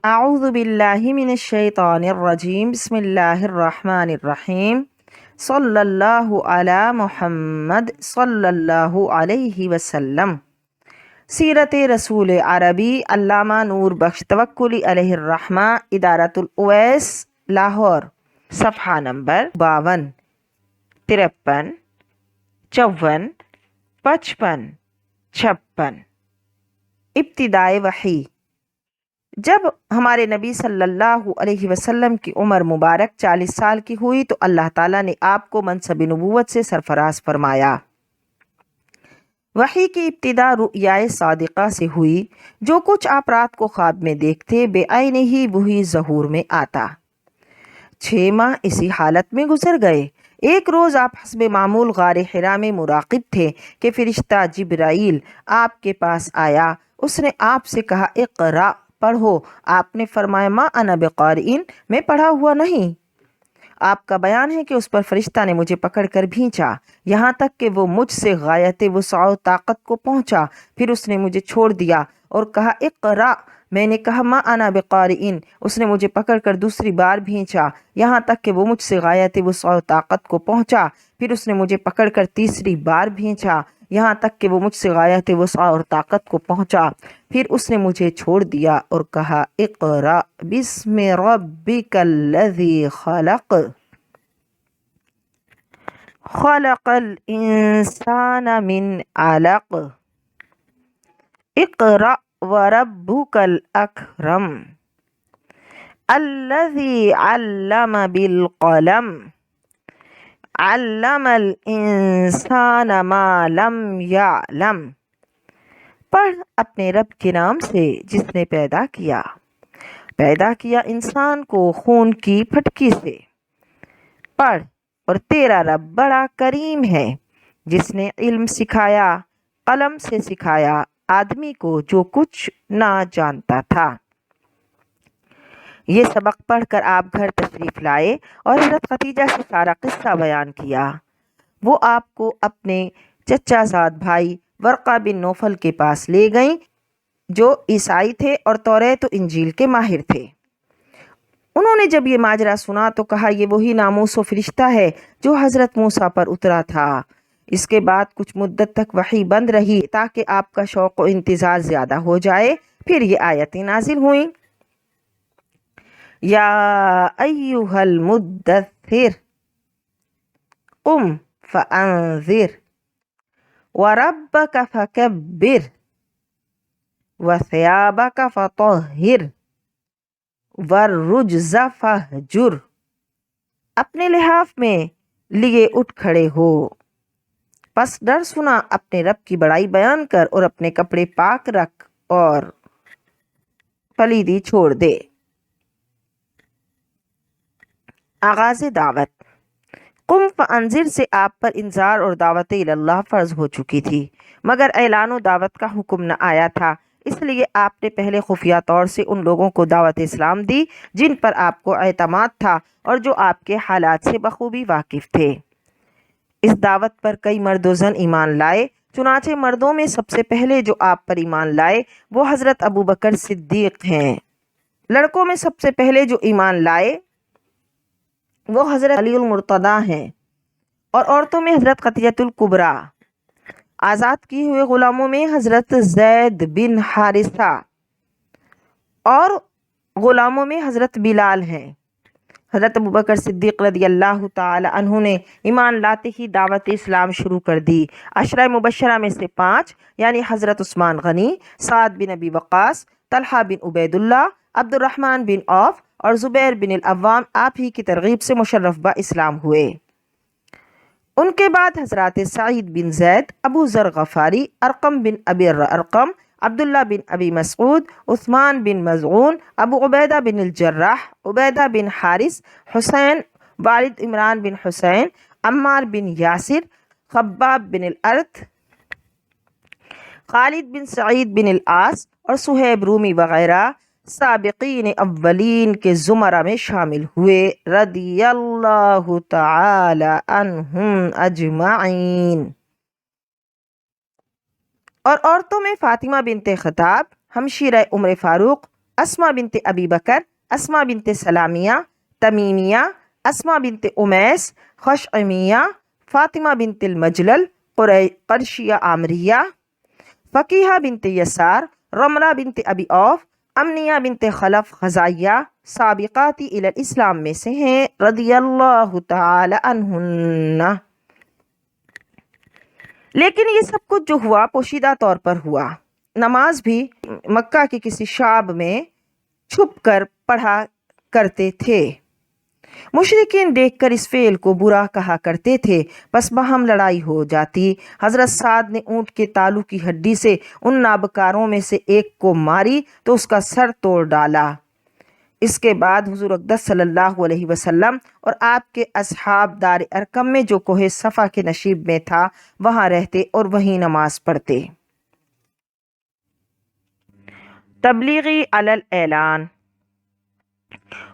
اعوذ باللہ من الشیطان الرجیم بسم اللہ الرحمن الرحیم صلی اللہ علی محمد صلی اللہ علیہ وسلم۔ سیرت رسول عربی علامہ نور بخش توکلی علیہ الرحمہ، ادارۃ الاویس، لاہور۔ صفحہ نمبر 52، 53، 54، 55، 56۔ ابتدائے وحی۔ جب ہمارے نبی صلی اللہ علیہ وسلم کی عمر مبارک 40 سال کی ہوئی تو اللہ تعالیٰ نے آپ کو منصب نبوت سے سرفراز فرمایا۔ وحی کی ابتدا رؤیائے صادقہ سے ہوئی۔ جو کچھ آپ رات کو خواب میں دیکھتے بے عین ہی وہی ظہور میں آتا۔ 6 ماہ اسی حالت میں گزر گئے۔ ایک روز آپ حسب معمول غار حرا میں مراقب تھے کہ فرشتہ جبرائیل آپ کے پاس آیا۔ اس نے آپ سے کہا اقرأ، پڑھو۔ آپ نے فرمایا ما انا بقارئ، میں پڑھا ہوا نہیں۔ آپ کا بیان ہے کہ اس پر فرشتہ نے مجھے پکڑ کر بھینچا یہاں تک کہ وہ مجھ سے غایت وسع و طاقت کو پہنچا، پھر اس نے مجھے چھوڑ دیا اور کہا اقرأ۔ میں نے کہا ما انا بقارئ۔ اس نے مجھے پکڑ کر دوسری بار بھینچا یہاں تک کہ وہ مجھ سے غایت وسع و طاقت کو پہنچا، پھر اس نے مجھے پکڑ کر تیسری بار بھینچا یہاں تک کہ وہ مجھ سے غایت وسع اور طاقت کو پہنچا، پھر اس نے مجھے چھوڑ دیا اور کہا اقرأ بسم ربک الذی خلق، خلق الانسان من علق، اقرأ وربک الاکرم، الذی علم بالقلم، علم الانسان ما لم یعلم۔ پڑھ اپنے رب کے نام سے جس نے پیدا کیا انسان کو خون کی پھٹکی سے۔ پڑھ اور تیرا رب بڑا کریم ہے جس نے علم سکھایا، قلم سے سکھایا آدمی کو جو کچھ نہ جانتا تھا۔ یہ سبق پڑھ کر آپ گھر تشریف لائے اور حضرت خدیجہ سے سارا قصہ بیان کیا۔ وہ آپ کو اپنے چچا زاد بھائی ورقہ بن نوفل کے پاس لے گئیں جو عیسائی تھے اور توریت و انجیل کے ماہر تھے۔ انہوں نے جب یہ ماجرا سنا تو کہا یہ وہی ناموس و فرشتہ ہے جو حضرت موسیٰ پر اترا تھا۔ اس کے بعد کچھ مدت تک وحی بند رہی تاکہ آپ کا شوق و انتظار زیادہ ہو جائے۔ پھر یہ آیتیں نازل ہوئیں، یا ایہا المدثر قم فانذر وربک فکبر وثیابک فطہر والرجز فہجر۔ اپنے لحاف میں لیے اٹھ کھڑے ہو، پس ڈر سنا اپنے رب کی بڑائی بیان کر اور اپنے کپڑے پاک رکھ اور پلیدی چھوڑ دے۔ آغاز دعوت۔ قم فانذر سے آپ پر انذار اور دعوت اللہ فرض ہو چکی تھی، مگر اعلان و دعوت کا حکم نہ آیا تھا، اس لیے آپ نے پہلے خفیہ طور سے ان لوگوں کو دعوت اسلام دی جن پر آپ کو اعتماد تھا اور جو آپ کے حالات سے بخوبی واقف تھے۔ اس دعوت پر کئی مرد و زن ایمان لائے، چنانچہ مردوں میں سب سے پہلے جو آپ پر ایمان لائے وہ حضرت ابوبکر صدیق ہیں۔ لڑکوں میں سب سے پہلے جو ایمان لائے وہ حضرت علی المرتضیٰ ہیں، اور عورتوں میں حضرت خدیجہ الکبریٰ۔ آزاد کیے ہوئے غلاموں میں حضرت زید بن حارثہ اور غلاموں میں حضرت بلال ہیں۔ حضرت ابوبکر صدیق رضی اللہ تعالی عنہ نے ایمان لاتے ہی دعوت اسلام شروع کر دی۔ عشرہ مبشرہ میں سے 5 یعنی حضرت عثمان غنی، سعد بن ابی وقاص، طلحہ بن عبید اللہ، عبد الرحمن بن عوف اور زبیر بن العوام آپ ہی کی ترغیب سے مشرف با اسلام ہوئے۔ ان کے بعد حضرات سعید بن زید، ابو ذر غفاری، ارقم بن ابی ارقم، عبداللہ بن ابی مسعود، عثمان بن مظعون، ابو عبیدہ بن الجراح، عبیدہ بن حارث، حسین والد عمران بن حسین، عمار بن یاسر، خباب بن الارت، خالد بن سعید بن العاص اور صہیب رومی وغیرہ سابقین اولین کے زمرہ میں شامل ہوئے، رضی اللہ تعالی عنہم اجمعین۔ اور عورتوں میں فاطمہ بنت خطاب، ہمشیرہ عمر فاروق، अस्मा बिनते अबी बकर, अस्मा बिनते सलामिया, तमीमिया, अस्मा बिनते उमैस, खशअमिया, फातिमा बिनते मजलल, कुरैशिया आमरिया, फ़कीहा बिनते यसार, रमला बिनते अबी औफ, अमनिया बिनते खलफ खजाइया साबिकाती इलल इस्लाम में से हैं रदियल्लाहु ताला अन्हुन्ना। लेकिन ये सब कुछ जो हुआ पोशीदा तौर पर हुआ। नमाज भी मक्का के किसी शाब में छुप कर पढ़ा करते थे। मुशरिकीन देखकर इस फेल को बुरा कहा करते थे, बस बहम लड़ाई हो जाती। हजरत साद ने ऊँट के तालू की हड्डी से उन नाबकारों में से एक को मारी तो उसका सर तोड़ डाला। इसके बाद हुजूर अक़दस सल्लल्लाहु अलैहि वसल्लम और आपके असहाब दार अरकम में जो कोहे सफ़ा के नशीब में था वहाँ रहते और वहीं नमाज पढ़ते। तबलीगी अलल ऐलान।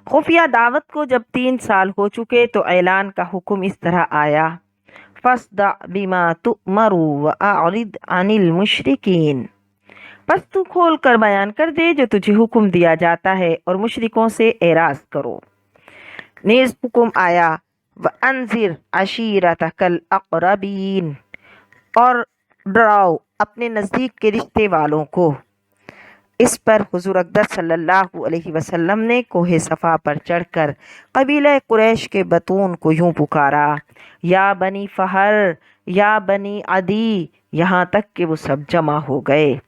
खुफिया दावत को जब 3 साल हो चुके तो ऐलान का हुक्म इस तरह आया, फस्दा बिमा तुमरु व अरिद अनिल मुशरिकीन। बस तू खोल कर बयान कर दे जो तुझे हुक्म दिया जाता है और मुशरिकों से एराज करो। नेज़ हुक्म आया, व अंजिर अशीरतकल अक़रबीन, और डराओ अपने नज़दीक के रिश्ते वालों को। इस पर हुजूर अक़दस सल्लल्लाहु अलैहि वसल्लम ने कोहे सफ़ा पर चढ़कर कबीला कुरैश के बतून को यूं पुकारा, या बनी फ़हर, या बनी अदी, यहाँ तक कि वो सब जमा हो गए।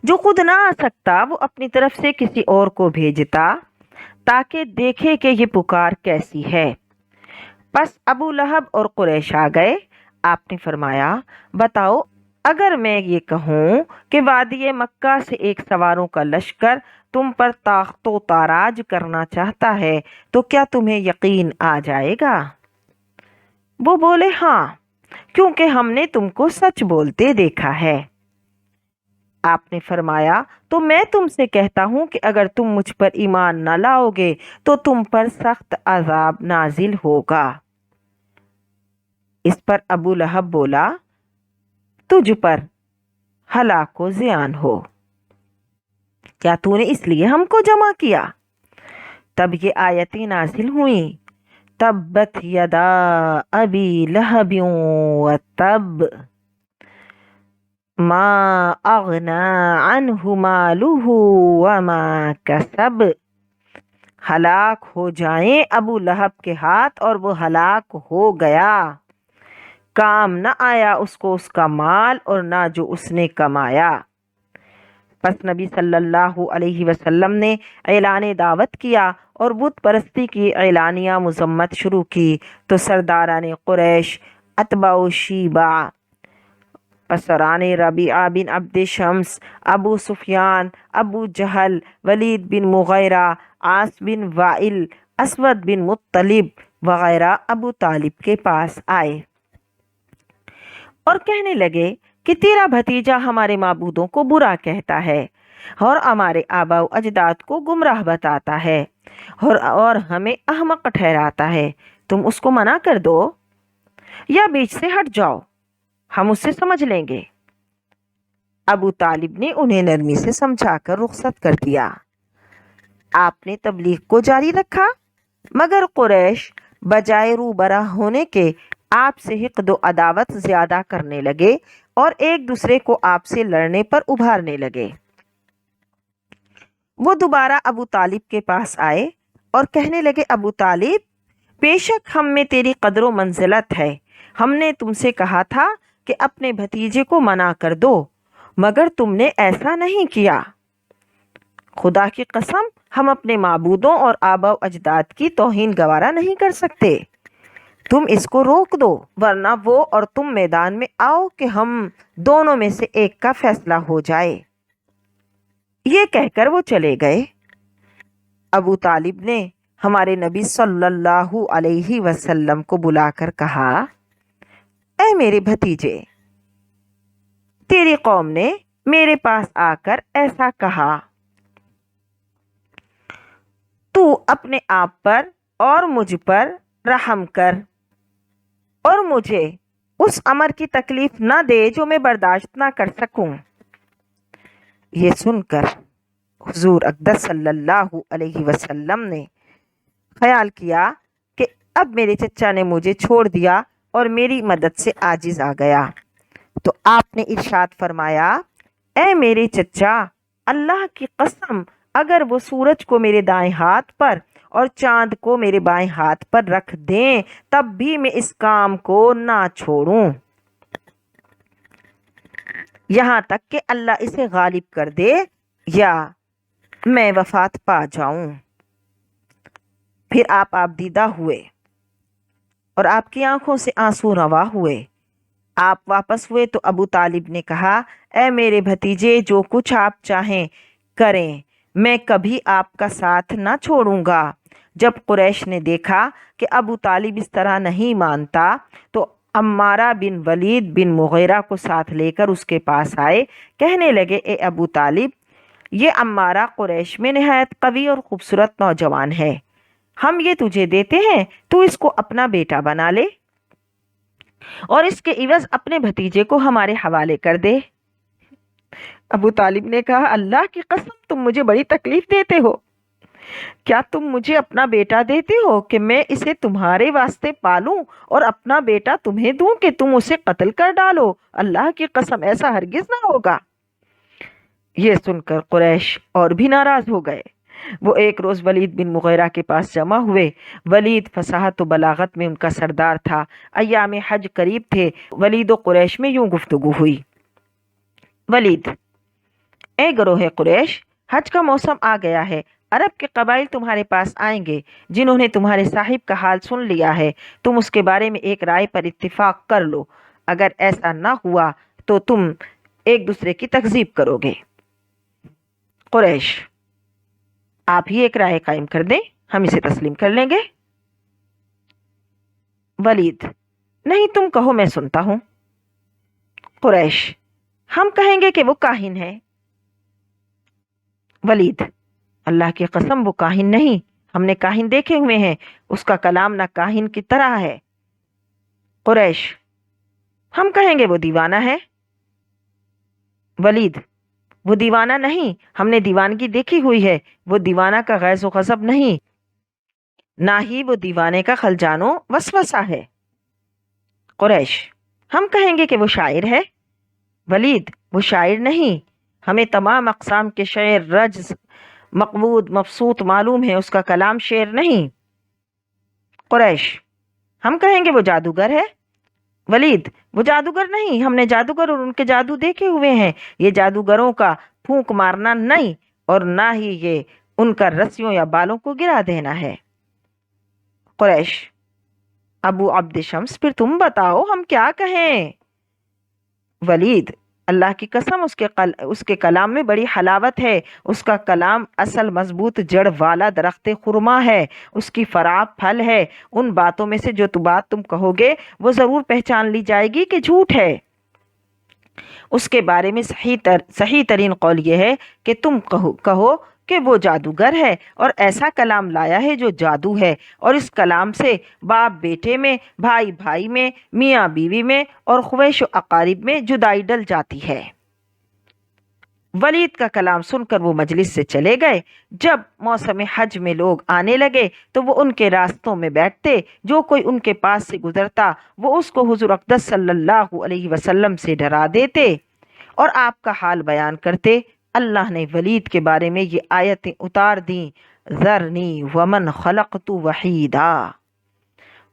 जो खुद ना आ सकता वो अपनी तरफ से किसी और को भेजता ताकि देखे कि ये पुकार कैसी है। बस अबू लहब और कुरैश आ गए। आपने फरमाया, बताओ अगर मैं ये कहूँ कि वादी मक्का से एक सवारों का लश्कर तुम पर ताख्तो ताराज करना चाहता है तो क्या तुम्हें यकीन आ जाएगा? वो बोले, हाँ, क्योंकि हमने तुमको सच बोलते देखा है। आपने फरमाया, तो मैं तुमसे कहता हूँ कि अगर तुम मुझ पर ईमान न लाओगे तो तुम पर सख्त अजाब नाजिल होगा। इस पर अबू लहब बोला, तुझ पर हलाको ज़ियान हो, क्या तूने इसलिए हमको जमा किया? तब ये आयतें नाजिल हुई, तब्बत यदा अबी लहबिन व तब, मा अगना अन्हु मालुहु व मा कसब। हलाक हो जाएं अबू लहब के हाथ और वो हलाक हो गया, काम न आया उसको उसका माल और ना जो उसने कमाया। बस नबी सल्लल्लाहु अलैहि वसल्लम ने ऐलान दावत किया और बुत परस्ती की ऐलानिया मुजम्मत शुरू की तो सरदारान कुरैश, अतबाउ शीबा, पसरान रबीआ बिन अब्द शम्स, अबू सुफियान, अबू जहल, वलीद बिन मुगैरा, आस बिन वाइल, असवद बिन मुत्तलिब वगैरह अबू तालिब के पास आए और कहने लगे कि तेरा भतीजा हमारे माबूदों को बुरा कहता है और हमारे आबाओ अजदाद को गुमराह बताता है और हमें अहमक ठहराता है। तुम उसको मना कर दो या बीच से हट जाओ, हम उससे समझ लेंगे। अबू तालिब ने उन्हें नरमी से समझाकर रुखसत कर दिया। आपने तबलीग को जारी रखा, मगर कुरैश बजाय रूबरा होने के आपसे हिक़्द अदावत ज्यादा करने लगे और एक दूसरे को आपसे लड़ने पर उभारने लगे। वो दोबारा अबू तालिब के पास आए और कहने लगे, अबू तालिब, बेशक हम में तेरी कदर मंजिलत है। हमने तुमसे कहा था कि अपने भतीजे को मना कर दो, मगर तुमने ऐसा नहीं किया। खुदा की कसम, हम अपने माबूदों और आबा अजदाद की तौहीन गवारा नहीं कर सकते। तुम इसको रोक दो, वरना वो और तुम मैदान में आओ कि हम दोनों में से एक का फैसला हो जाए। ये कहकर वो चले गए। अबू तालिब ने हमारे नबी सल्लल्लाहु अलैहि वसल्लम को बुलाकर कहा, ऐ मेरे भतीजे, तेरी कौम ने मेरे पास आकर ऐसा कहा, तू अपने आप पर और मुझ पर रहम कर और मुझे उस अमर की तकलीफ न दे जो मैं बर्दाश्त ना कर सकूं। ये सुनकर हुजूर अक़दस सल्लल्लाहु अलैहि वसल्लम ने ख्याल किया कि अब मेरे चचा ने मुझे छोड़ दिया और मेरी मदद से आजिज़ आ गया, तो आपने इरशाद फरमाया, ए मेरे चचा, अल्लाह की कसम, अगर वो सूरज को मेरे दाएं हाथ पर और चांद को मेरे बाएं हाथ पर रख दें तब भी मैं इस काम को ना छोड़ूं, यहाँ तक कि अल्लाह इसे गालिब कर दे या मैं वफात पा जाऊं। फिर आप दीदा हुए और आपकी आंखों से आंसू रवा हुए। आप वापस हुए तो अबू तालिब ने कहा, ए मेरे भतीजे, जो कुछ आप चाहें करें, मैं कभी आपका साथ ना छोड़ूंगा। जब कुरैश ने देखा कि अबू तालिब इस तरह नहीं मानता तो अम्मारा बिन वलीद बिन मुगीरा को साथ लेकर उसके पास आए। कहने लगे, ए अबू तालिब, ये अम्मारा कुरैश में नहायत कवी और खूबसूरत नौजवान है, हम ये तुझे देते हैं, तू इसको अपना बेटा बना ले और इसके इवज अपने भतीजे को हमारे हवाले कर दे। अबू तालिब ने कहा, अल्लाह की कसम, तुम मुझे बड़ी तकलीफ देते हो। क्या तुम मुझे अपना बेटा देते हो कि मैं इसे तुम्हारे वास्ते पालूं और अपना बेटा तुम्हें दूं कि तुम उसे कत्ल कर डालो? अल्लाह की कसम, ऐसा हरगिज ना होगा। ये सुनकर कुरैश और भी नाराज हो गए। वो एक रोज़ वलीद बिन मुगीरा के पास जमा हुए। वलीद फसाहत व बलागत में उनका सरदार था। अय्याम हज करीब थे। वलीद व कुरैश में यूं गुफ्तगू हुई, वलीद, ए गरोह कुरैश, हज का मौसम आ गया है। अरब के कबाइल तुम्हारे पास आएंगे जिन्होंने तुम्हारे साहिब का हाल सुन लिया है। तुम उसके बारे में एक राय पर इत्तिफाक कर लो। अगर ऐसा ना हुआ तो तुम एक दूसरे की तकज़ीब करोगे। कुरैश, आप ही एक राय कायम कर दें, हम इसे तस्लीम कर लेंगे। वलीद, नहीं, तुम कहो, मैं सुनता हूं। कुरैश, हम कहेंगे कि वो काहिन है। वलीद, अल्लाह की कसम, वो काहिन नहीं, हमने काहिन देखे हुए हैं, उसका कलाम ना काहिन की तरह है। कुरैश, हम कहेंगे वो दीवाना है। वलीद, वो दीवाना नहीं, हमने दीवानगी देखी हुई है, वो दीवाना का गैज़ व गज़ब नहीं, ना ही वो दीवाने का खलजानो वसवसा है। कुरैश, हम कहेंगे कि वो शायर है। वलीद, वो शायर नहीं, हमें तमाम अक़साम के शेर, रज्ज़, मक़बूद, मबसूत मालूम है, उसका कलाम शेर नहीं। कुरैश, हम कहेंगे वो जादूगर है। वलीद, वो जादूगर नहीं, हमने जादूगर और उनके जादू देखे हुए हैं, ये जादूगरों का फूंक मारना नहीं और ना ही ये उनका रस्सियों या बालों को गिरा देना है। कुरैश, अबू अब्द शम्स, फिर तुम बताओ हम क्या कहें। वलीद, अल्लाह की कसम, उसके कलाम में बड़ी हलावत है, उसका कलाम असल मजबूत जड़ वाला दरख्त खुरमा है, उसकी फराब फल है। उन बातों में से जो बात तुम कहोगे वो ज़रूर पहचान ली जाएगी कि झूठ है। उसके बारे में सही तरीन कौल ये है कि तुम कहो कि वो जादूगर है और ऐसा कलाम लाया है जो जादू है, और इस कलाम से बाप बेटे में, भाई भाई में, मियाँ बीवी में और ख्वैश अकारिब में जुदाई डल जाती है। वलीद का कलाम सुनकर वो मजलिस से चले गए। जब मौसम हज में लोग आने लगे तो वो उनके रास्तों में बैठते। जो कोई उनके पास से गुजरता वो उसको हुजूर अक़दस सल्लल्लाहु अलैहि वसल्लम से डरा देते और आपका हाल बयान करते। अल्लाह ने वलीद के बारे में ये आयतें उतार दी, ज़रनी वमन खलक़तु वहीदा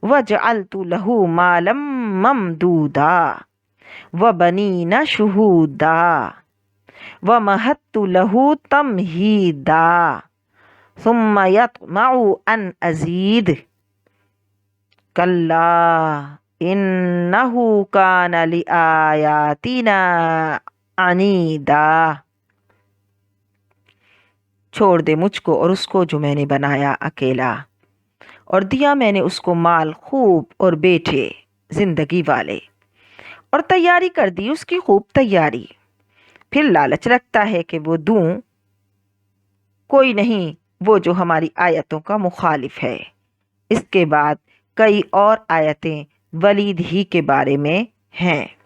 वजअलतु लहू मालम ममदूदा वबनीना शुहूदा वमहत्तु लहू तमहीदा सुम्मा यत्मउ अन अज़ीद कल्ला इन्नहु कान लिआयातिना अनीदा। छोड़ दे मुझको और उसको जो मैंने बनाया अकेला, और दिया मैंने उसको माल खूब और बेटे जिंदगी वाले, और तैयारी कर दी उसकी खूब तैयारी। फिर लालच रखता है कि वो दूं, कोई नहीं वो जो हमारी आयतों का मुखालिफ है। इसके बाद कई और आयतें वलीद ही के बारे में हैं।